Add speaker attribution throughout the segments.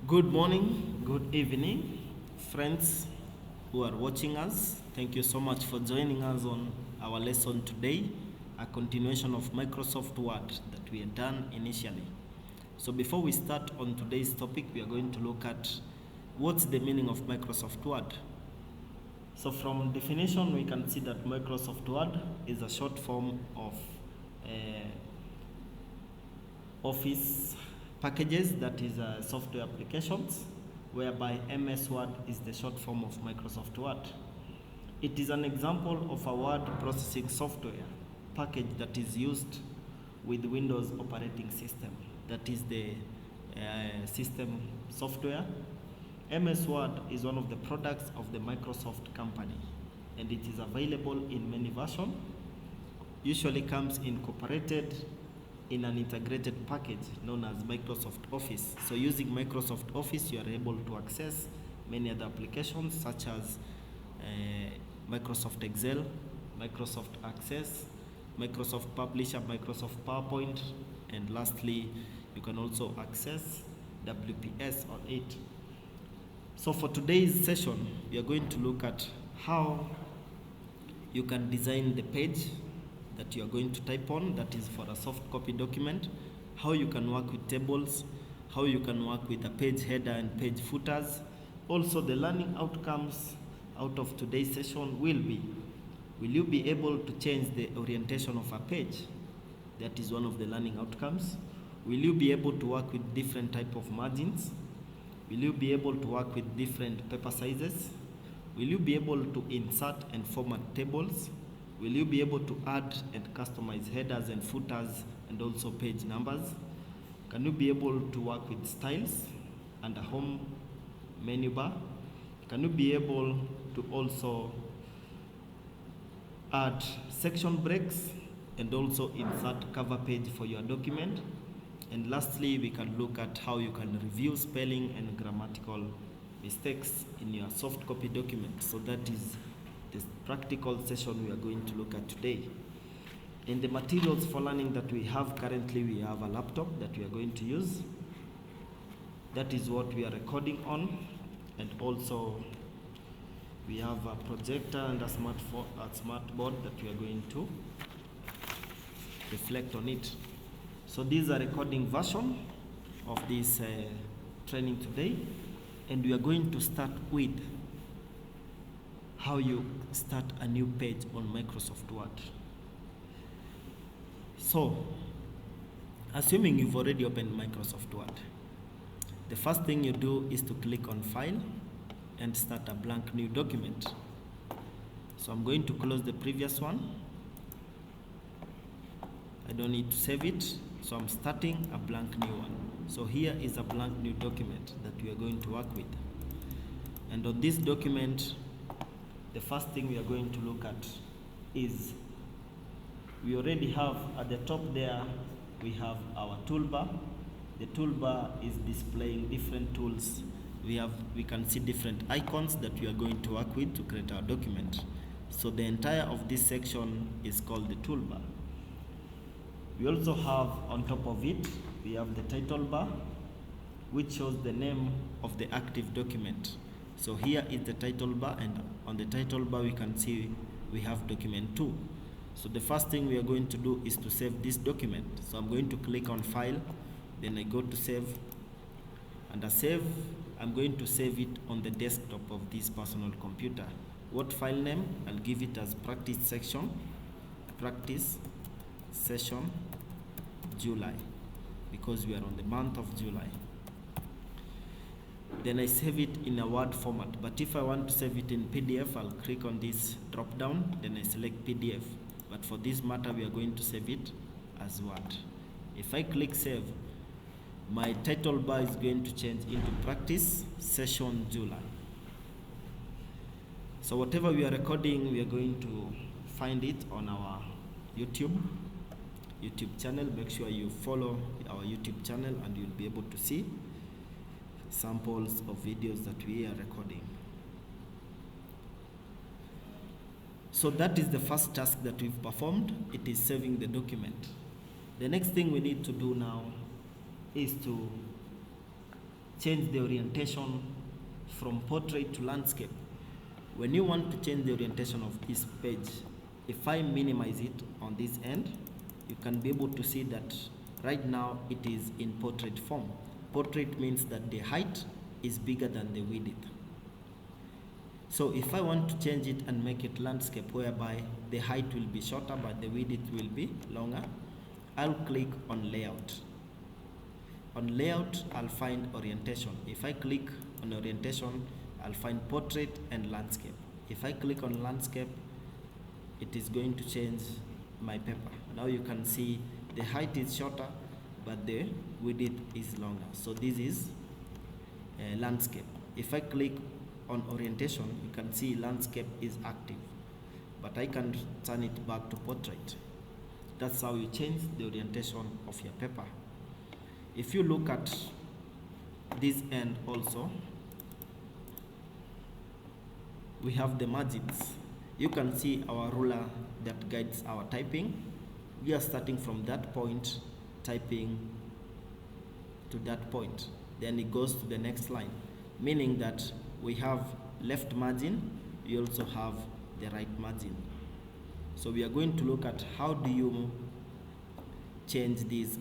Speaker 1: Good morning, good evening, friends who are watching us. Thank you so much for joining us on our lesson today, a continuation of Microsoft Word that we had done initially. So before we start on today's topic, we are going to look at what's the meaning of Microsoft Word. So from definition, we can see that Microsoft Word is a short form of Office packages, that is software applications, whereby MS Word is the short form of Microsoft Word. It is an example of a word processing software package that is used with Windows operating system, that is the system software. MS Word is one of the products of the Microsoft company, and it is available in many versions. Usually comes incorporated in an integrated package known as Microsoft Office. So using Microsoft Office, you are able to access many other applications such as Microsoft Excel, Microsoft Access, Microsoft Publisher, Microsoft PowerPoint, and lastly, you can also access WPS on it. So for today's session, we are going to look at how you can design the page that you are going to type on, that is for a soft copy document, how you can work with tables, how you can work with a page header and page footers. Also, the learning outcomes out of today's session will you be able to change the orientation of a page? That is one of the learning outcomes. Will you be able to work with different type of margins? Will you be able to work with different paper sizes? Will you be able to insert and format tables? Will you be able to add and customize headers and footers and also page numbers? Can you be able to work with styles and a home menu bar? Can you be able to also add section breaks and also insert cover page for your document? And lastly, we can look at how you can review spelling and grammatical mistakes in your soft copy document. So that is this practical session we are going to look at today. In the materials for learning that we have currently, we have a laptop that we are going to use. That is what we are recording on, and also we have a projector and a smart board that we are going to reflect on it. So these are recording version of this training today, and we are going to start with how you start a new page on Microsoft Word. So, assuming you've already opened Microsoft Word, the first thing you do is to click on File and start a blank new document. So I'm going to close the previous one. I don't need to save it, so I'm starting a blank new one. So here is a blank new document that we are going to work with. And on this document, the first thing we are going to look at is we already have at the top there, we have our toolbar. The toolbar is displaying different tools. We can see different icons that we are going to work with to create our document. So the entire of this section is called the toolbar. We also have on top of it, we have the title bar, which shows the name of the active document. So here is the title bar, and on the title bar we can see we have document 2. So the first thing we are going to do is to save this document. So I'm going to click on File, then I go to Save. Under Save, I'm going to save it on the desktop of this personal computer. What file name? I'll give it as Practice Session July, because we are on the month of July. Then I save it in a Word format. But if I want to save it in PDF, I'll click on this drop down, then I select PDF. But for this matter, we are going to save it as Word. If I click Save, my title bar is going to change into Practice Session July. So whatever we are recording, we are going to find it on our YouTube channel. Make sure you follow our YouTube channel and you'll be able to see samples of videos that we are recording. So that is the first task that we've performed. It is saving the document. The next thing we need to do now is to change the orientation from portrait to landscape. When you want to change the orientation of this page, if I minimize it on this end, you can be able to see that right now it is in portrait form. Portrait means that the height is bigger than the width. So if I want to change it and make it landscape, whereby the height will be shorter but the width will be longer, I'll click on layout. On layout, I'll find orientation. If I click on orientation, I'll find portrait and landscape. If I click on landscape, it is going to change my paper. Now you can see the height is shorter but the width is longer. So this is landscape. If I click on orientation, you can see landscape is active, but I can turn it back to portrait. That's how you change the orientation of your paper. If you look at this end also, we have the margins. You can see our ruler that guides our typing. We are starting from that point, typing to that point. Then it goes to the next line, meaning that we have left margin, we also have the right margin. So we are going to look at how do you change this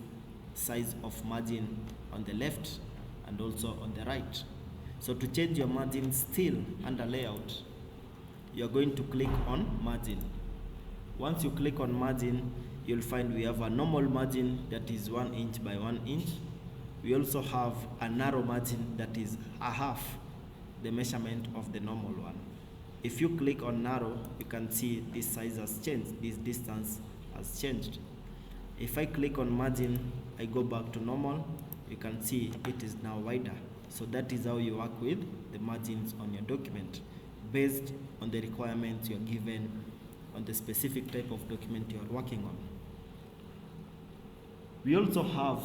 Speaker 1: size of margin on the left and also on the right. So to change your margin still under layout, you are going to click on margin. Once you click on margin, you'll find we have a normal margin that is 1 inch by 1 inch. We also have a narrow margin that is a half the measurement of the normal one. If you click on narrow, you can see this size has changed, this distance has changed. If I click on margin, I go back to normal, you can see it is now wider. So that is how you work with the margins on your document, based on the requirements you're given on the specific type of document you're working on. We also have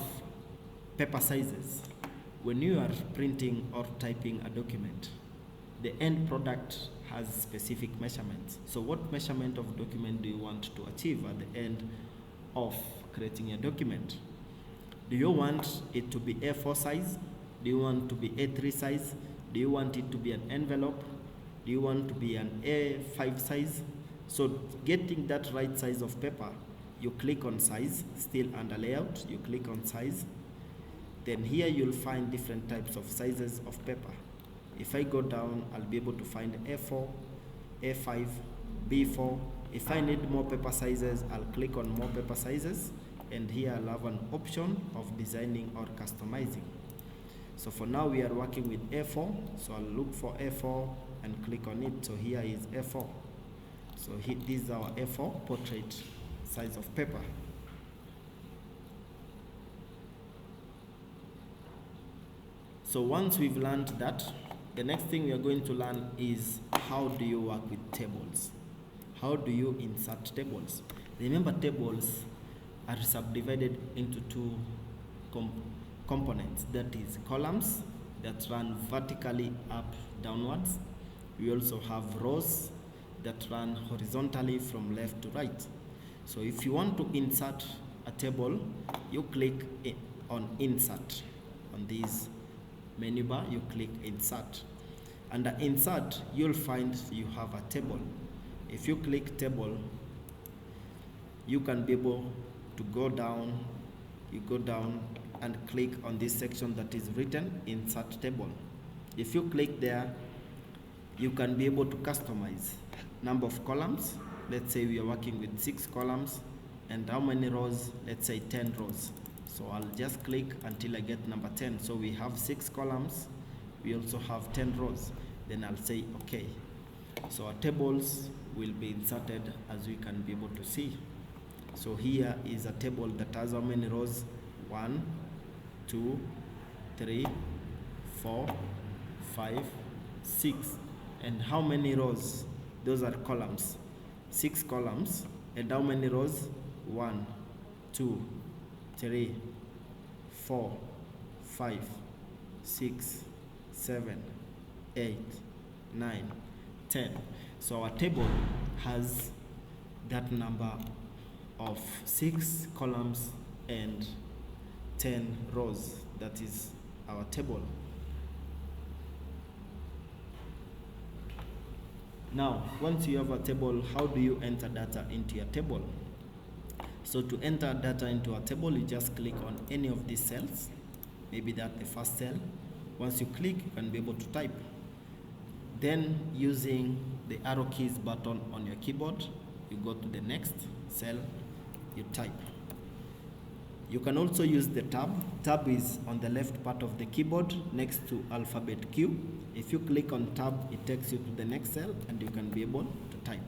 Speaker 1: paper sizes. When you are printing or typing a document, the end product has specific measurements. So what measurement of document do you want to achieve at the end of creating a document? Do you want it to be A4 size? Do you want to be A3 size? Do you want it to be an envelope? Do you want to be an A5 size? So getting that right size of paper, you click on size, still under layout, you click on size. Then here you'll find different types of sizes of paper. If I go down, I'll be able to find A4, A5, B4. If I need more paper sizes, I'll click on more paper sizes, and here I'll have an option of designing or customizing. So for now we are working with A4, so I'll look for A4 and click on it. So here is A4. So this is our A4 portrait size of paper. So once we've learned that, the next thing we are going to learn is how do you work with tables? How do you insert tables? Remember, tables are subdivided into two components, that is columns that run vertically up downwards. We also have rows that run horizontally from left to right. So if you want to insert a table, you click on insert. On this menu bar, you click insert. Under insert, you'll find you have a table. If you click table, you can be able to go down. You go down and click on this section that is written insert table. If you click there, you can be able to customize number of columns. Let's say we are working with 6 columns, and how many rows? Let's say 10 rows. So I'll just click until I get number 10. So we have 6 columns, we also have 10 rows. Then I'll say okay. So our tables will be inserted as we can be able to see. So here is a table that has how many rows? 1, 2, 3, 4, 5, 6. And how many rows? Those are columns. 6 columns. And how many rows? 1, 2, 3, 4, 5, 6, 7, 8, 9, 10. So our table has that number of 6 columns and 10 rows. That is our table. Now, once you have a table, how do you enter data into your table? So to enter data into a table, you just click on any of these cells. Maybe that's the first cell. Once you click, you can be able to type. Then using the arrow keys button on your keyboard, you go to the next cell, you type. You can also use the tab. Tab is on the left part of the keyboard next to alphabet Q. If you click on tab, it takes you to the next cell and you can be able to type.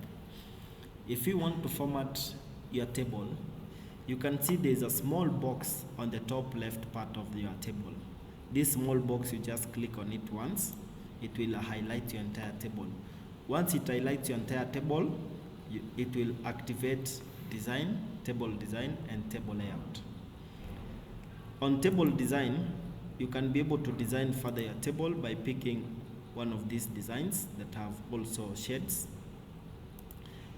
Speaker 1: If you want to format your table, you can see there's a small box on the top left part of your table. This small box, you just click on it once, it will highlight your entire table. Once it highlights your entire table, it will activate design, table design, and table layout. On table design, you can be able to design further your table by picking one of these designs that have also shades.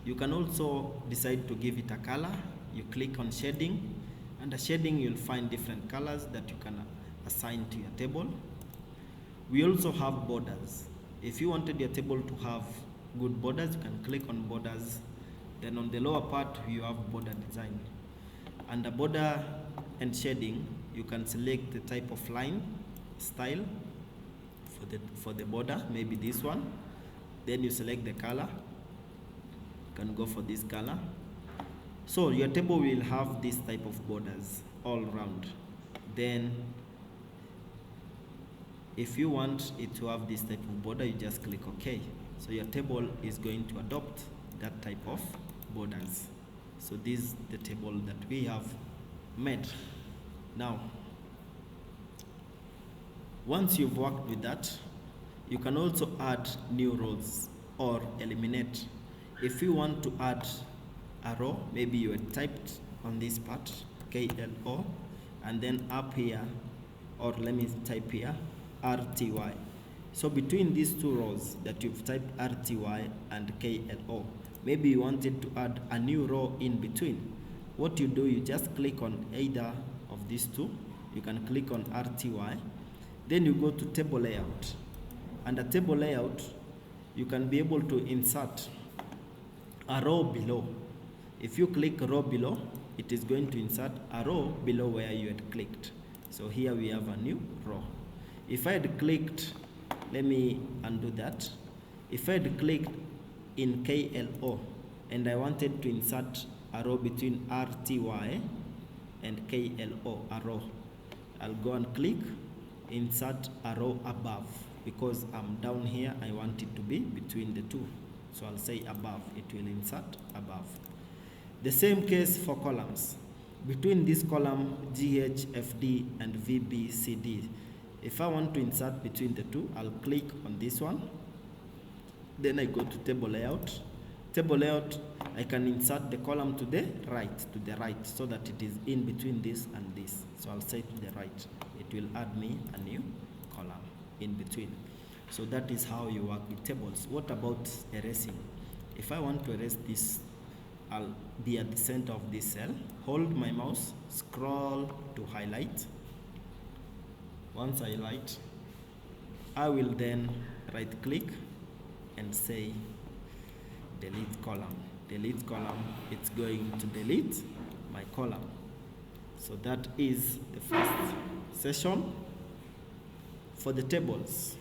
Speaker 1: You can also decide to give it a color. You click on shading, and the shading you'll find different colors that you can assign to your table. We also have borders. If you wanted your table to have good borders, you can click on borders. Then on the lower part, you have border design. Under border and shading, you can select the type of line style for the border, maybe this one. Then you select the color. You can go for this color. So your table will have this type of borders all around. Then if you want it to have this type of border, you just click OK. So your table is going to adopt that type of borders. So this is the table that we have made. Now, once you've worked with that, you can also add new rows or eliminate. If you want to add a row, maybe you had typed on this part KLO, and then up here, or let me type here RTY. So between these two rows that you've typed RTY and KLO, maybe you wanted to add a new row in between. What you do, you just click on either of these two. You can click on RTY, then you go to table layout. Under table layout, you can be able to insert a row below. If you click row below, it is going to insert a row below where you had clicked. So here we have a new row. If I had clicked, let me undo that. If I had clicked in KLO and I wanted to insert a row between RTY and KLO, a row, I'll go and click insert a row above, because I'm down here, I want it to be between the two. So I'll say above, it will insert above. The same case for columns. Between this column GH, FD and VB, CD, if I want to insert between the two, I'll click on this one. Then I go to table layout. Table layout, I can insert the column to the right, so that it is in between this and this. So I'll say to the right. It will add me a new column in between. So that is how you work with tables. What about erasing? If I want to erase this, I'll be at the center of this cell, hold my mouse, scroll to highlight. Once I highlight, I will then right click and say delete column. Delete column, it's going to delete my column. So that is the first session for the tables.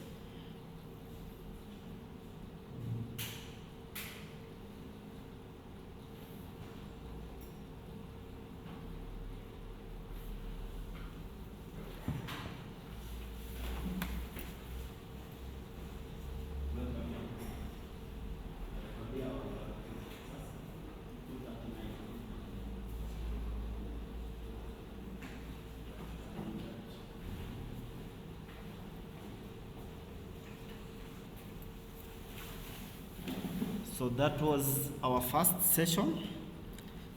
Speaker 1: So that was our first session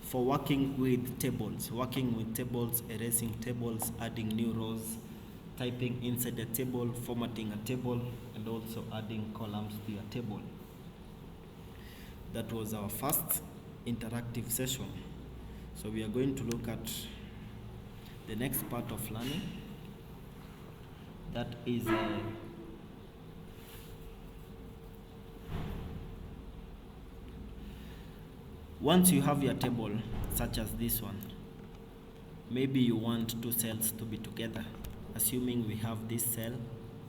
Speaker 1: for working with tables. Working with tables, erasing tables, adding new rows, typing inside a table, formatting a table, and also adding columns to your table. That was our first interactive session. So we are going to look at the next part of learning. That is Once you have your table, such as this one, maybe you want two cells to be together. Assuming we have this cell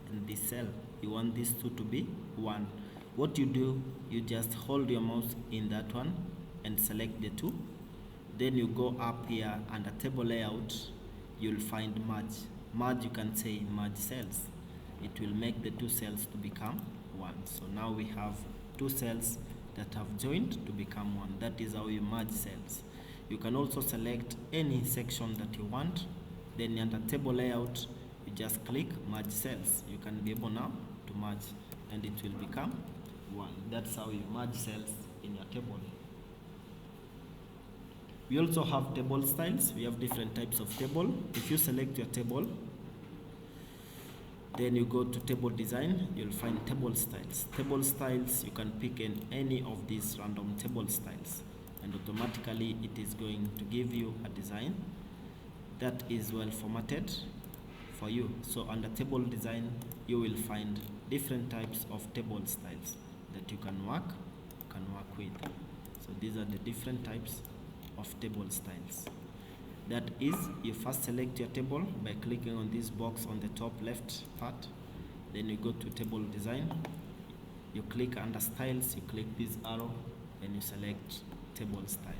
Speaker 1: and this cell, you want these two to be one. What you do, you just hold your mouse in that one and select the two. Then you go up here under table layout, you'll find merge. Merge, you can say merge cells. It will make the two cells to become one. So now we have two cells that have joined to become one. That is how you merge cells. You can also select any section that you want. Then under table layout, you just click merge cells. You can be able now to merge and it will become one. That's how you merge cells in your table. We also have table styles. We have different types of table. If you select your table, then you go to table design, you'll find table styles. Table styles, you can pick in any of these random table styles, and automatically it is going to give you a design that is well formatted for you. So under table design, you will find different types of table styles that you can work with. So these are the different types of table styles. That is, you first select your table by clicking on this box on the top left part. Then you go to table design, you click under styles, you click this arrow, and you select table style.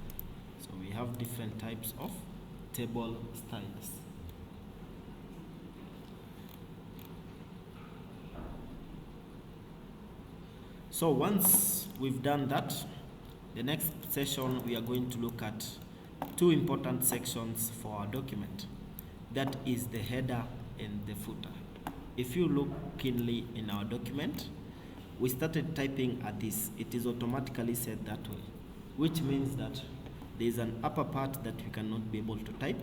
Speaker 1: So we have different types of table styles. So once we've done that, the next session we are going to look at two important sections for our document. That is the header and the footer. If you look keenly in our document, we started typing at this. It is automatically set that way, which means that there is an upper part that we cannot be able to type.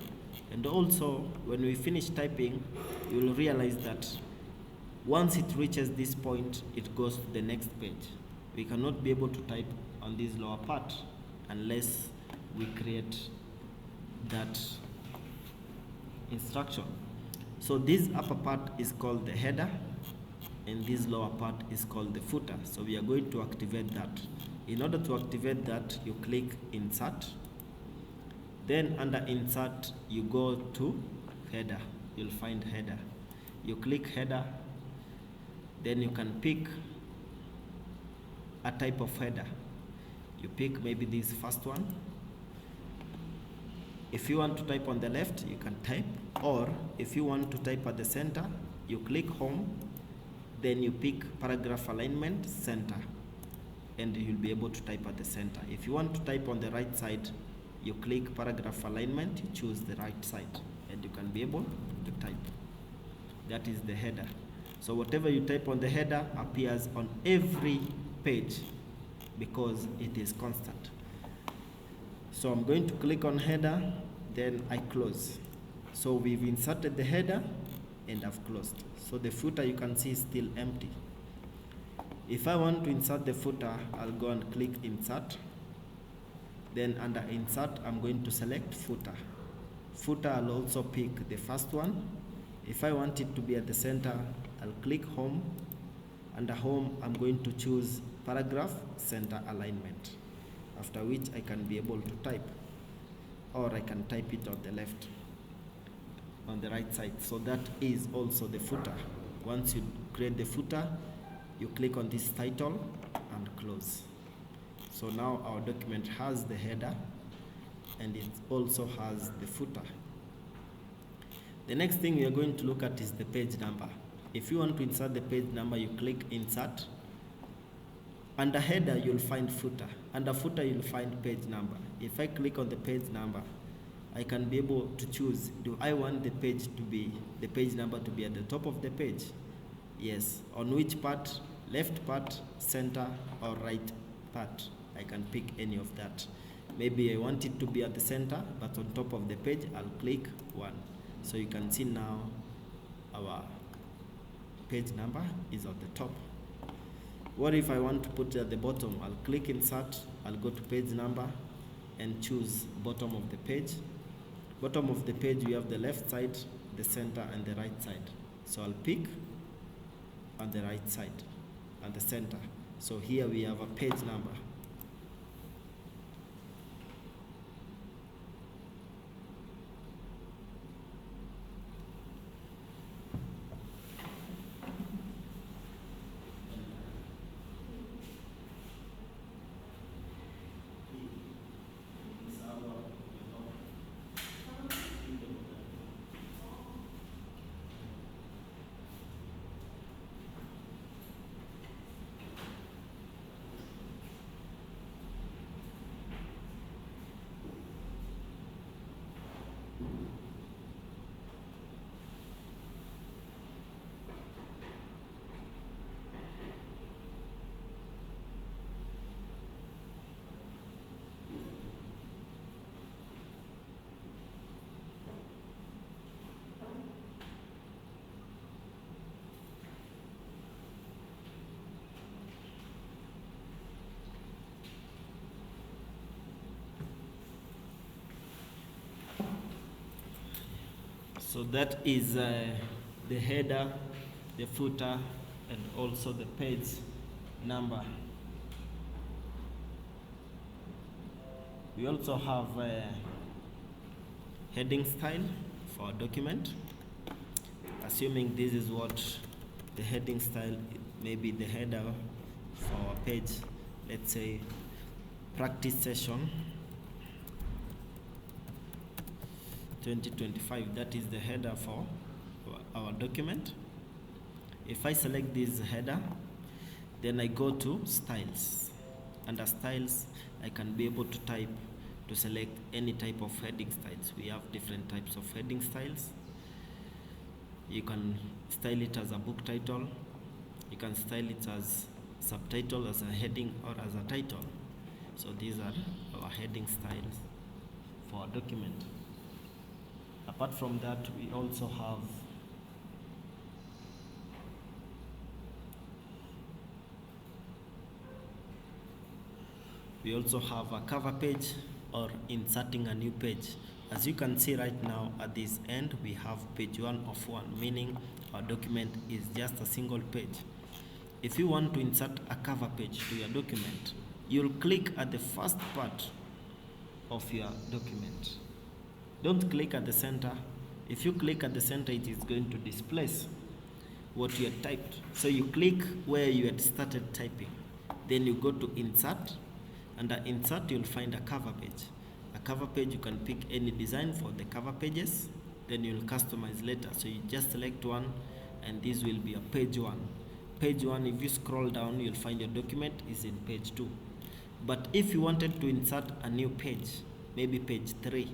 Speaker 1: And also, when we finish typing, you will realize that once it reaches this point, it goes to the next page. We cannot be able to type on this lower part unless we create that instruction. So this upper part is called the header and this lower part is called the footer. So we are going to activate that. In order to activate that, you click insert. Then under insert, you go to header. You'll find header. You click header. Then you can pick a type of header. You pick maybe this first one. If you want to type on the left, you can type, or if you want to type at the center, you click home, then you pick paragraph alignment center, and you'll be able to type at the center. If you want to type on the right side, you click paragraph alignment, you choose the right side, and you can be able to type. That is the header. So whatever you type on the header appears on every page because it is constant. So I'm going to click on header, then I close. So we've inserted the header and I've closed. So the footer, you can see, is still empty. If I want to insert the footer, I'll go and click insert. Then under insert, I'm going to select footer. Footer, I'll also pick the first one. If I want it to be at the center, I'll click home. Under home, I'm going to choose paragraph center alignment, after which I can be able to type, or I can type it on the left, on the right side. So that is also the footer. Once you create the footer, you click on this title and close. So now our document has the header and it also has the footer. The next thing we are going to look at is the page number. If you want to insert the page number, you click insert. Under header, you'll find footer. Under footer, you'll find page number. If I click on the page number, I can be able to choose, do I want the page number to be at the top of the page? Yes. On which part? Left part, center, or right part? I can pick any of that. Maybe I want it to be at the center, but on top of the page, I'll click 1. So you can see now our page number is at the top. What if I want to put it at the bottom? I'll click insert, I'll go to page number and choose bottom of the page. Bottom of the page, we have the left side, the center, and the right side. So I'll pick on the right side and the center. So here we have a page number. So that is the header, the footer, and also the page number. We also have heading style for a document. Assuming this is what the heading style, maybe the header for a page, let's say practice session 2025, that is the header for our document. If I select this header, then I go to styles. Under styles, I can be able to type to select any type of heading styles. We have different types of heading styles. You can style it as a book title, you can style it as subtitle, as a heading, or as a title. So these are our heading styles for a document. Apart from that, we also have a cover page or inserting a new page. As you can see right now at this end, we have page 1 of 1, meaning our document is just a single page. If you want to insert a cover page to your document, you'll click at the first part of your document. Don't click at the center. If you click at the center, it is going to displace what you had typed. So you click where you had started typing. Then you go to insert. Under insert, you'll find a cover page. A cover page, you can pick any design for the cover pages. Then you'll customize later. So you just select one, and this will be a page 1. Page 1, if you scroll down, you'll find your document is in page 2. But if you wanted to insert a new page, maybe page 3,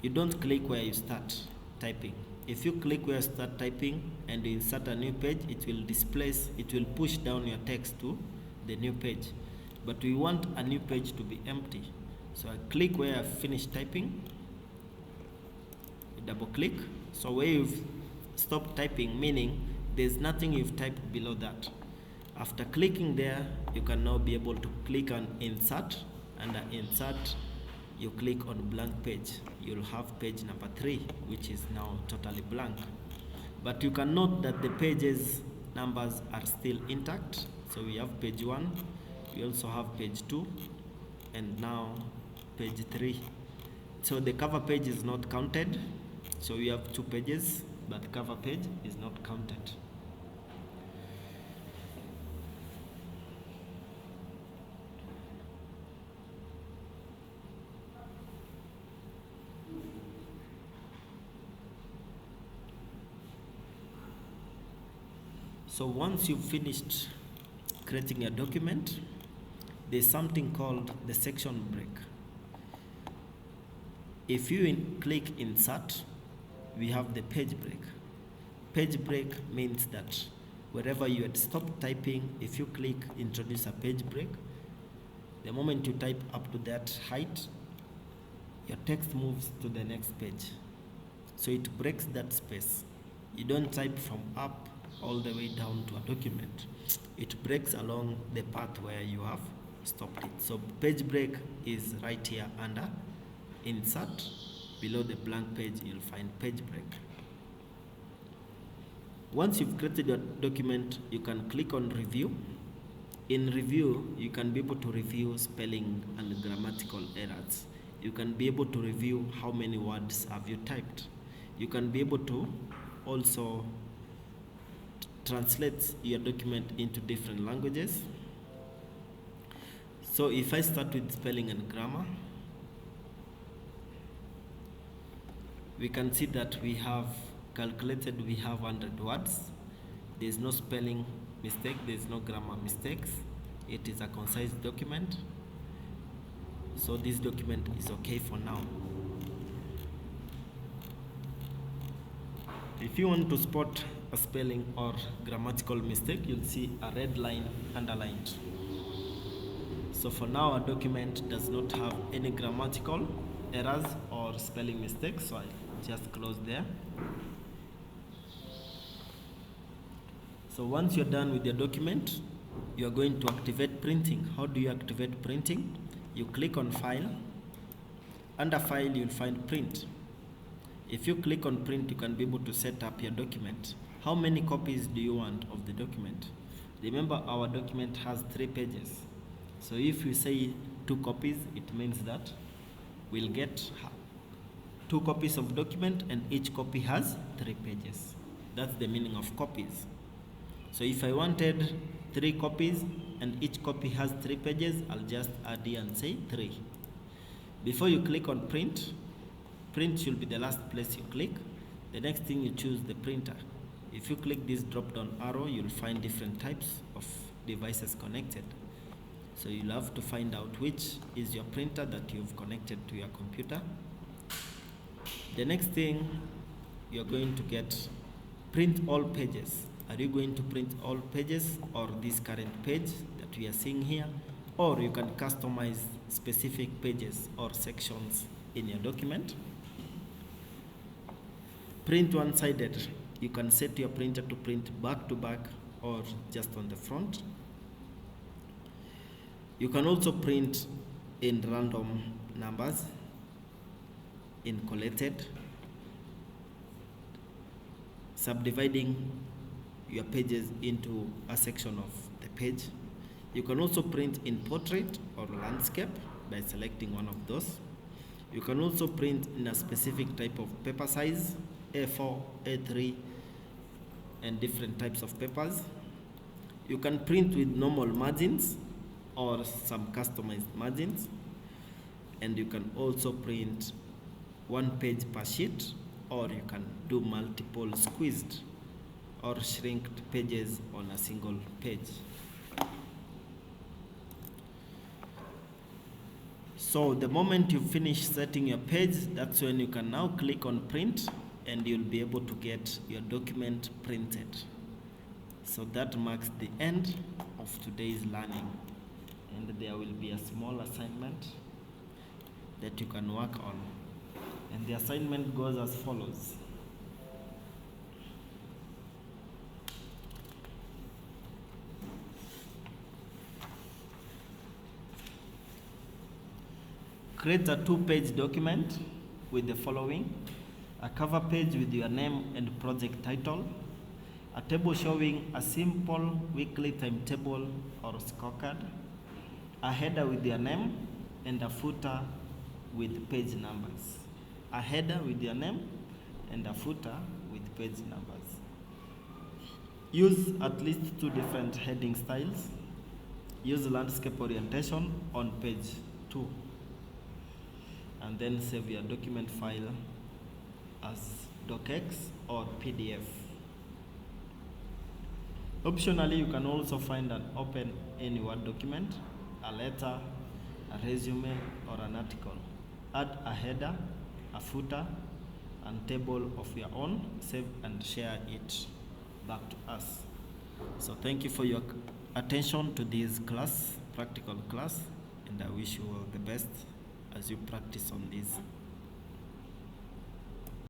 Speaker 1: you don't click where you start typing. If you click where you start typing and you insert a new page, it will push down your text to the new page. But we want a new page to be empty. So I click where I finished typing, double click. So where you've stopped typing, meaning there's nothing you've typed below that. After clicking there, you can now be able to click on insert. Under insert, you click on blank page. You'll have page number 3, which is now totally blank. But you can note that the pages numbers are still intact. So we have page 1, we also have page 2, and now page 3. So the cover page is not counted. So we have 2 pages, but the cover page is not counted. So once you've finished creating a document, there's something called the section break. If you click insert, we have the page break. Page break means that wherever you had stopped typing, if you click introduce a page break, the moment you type up to that height, your text moves to the next page. So it breaks that space. You don't type from up all the way down to a document. It breaks along the path where you have stopped it. So page break is right here under insert. Below the blank page, you'll find page break. Once you've created your document, you can click on review. In review, you can be able to review spelling and grammatical errors. You can be able to review how many words have you typed. You can be able to also translate your document into different languages. So if I start with spelling and grammar, we can see that we have calculated, we have 100 words. There's no spelling mistake, there's no grammar mistakes. It is a concise document. So this document is okay for now. If you want to spot a spelling or grammatical mistake, you'll see a red line underlined. So for now, our document does not have any grammatical errors or spelling mistakes, so I just close there. So once you're done with your document, you're going to activate printing. How do you activate printing? You click on File. Under File, you'll find Print. If you click on print, you can be able to set up your document. How many copies do you want of the document? Remember, our document has 3 pages. So if you say 2 copies, it means that we'll get 2 copies of document and each copy has 3 pages. That's the meaning of copies. So if I wanted 3 copies and each copy has 3 pages, I'll just add here and say 3. Before you click on print, print should be the last place you click. The next thing, you choose the printer. If you click this drop down arrow, you'll find different types of devices connected. So you'll have to find out which is your printer that you've connected to your computer. The next thing, you're going to get print all pages. Are you going to print all pages or this current page that we are seeing here? Or you can customize specific pages or sections in your document. Print one-sided. You can set your printer to print back to back or just on the front. You can also print in random numbers, in collated, subdividing your pages into a section of the page. You can also print in portrait or landscape by selecting one of those. You can also print in a specific type of paper size, A4, A3, and different types of papers. You can print with normal margins or some customized margins. And you can also print 1 page per sheet, or you can do multiple squeezed or shrinked pages on a single page. So the moment you finish setting your page, that's when you can now click on print and you'll be able to get your document printed. So that marks the end of today's learning. And there will be a small assignment that you can work on. And the assignment goes as follows. Create a 2-page document with the following: a cover page with your name and project title, a table showing a simple weekly timetable or scorecard, a header with your name, and a footer with page numbers. A header with your name and a footer with page numbers. Use at least 2 different heading styles. Use landscape orientation on page 2. And then save your document file as docx or PDF. Optionally, you can also find and open any Word document, a letter, a resume, or an article. Add a header, a footer, and table of your own. Save and share it back to us. So thank you for your attention to this class, practical class, and I wish you all the best as you practice on this.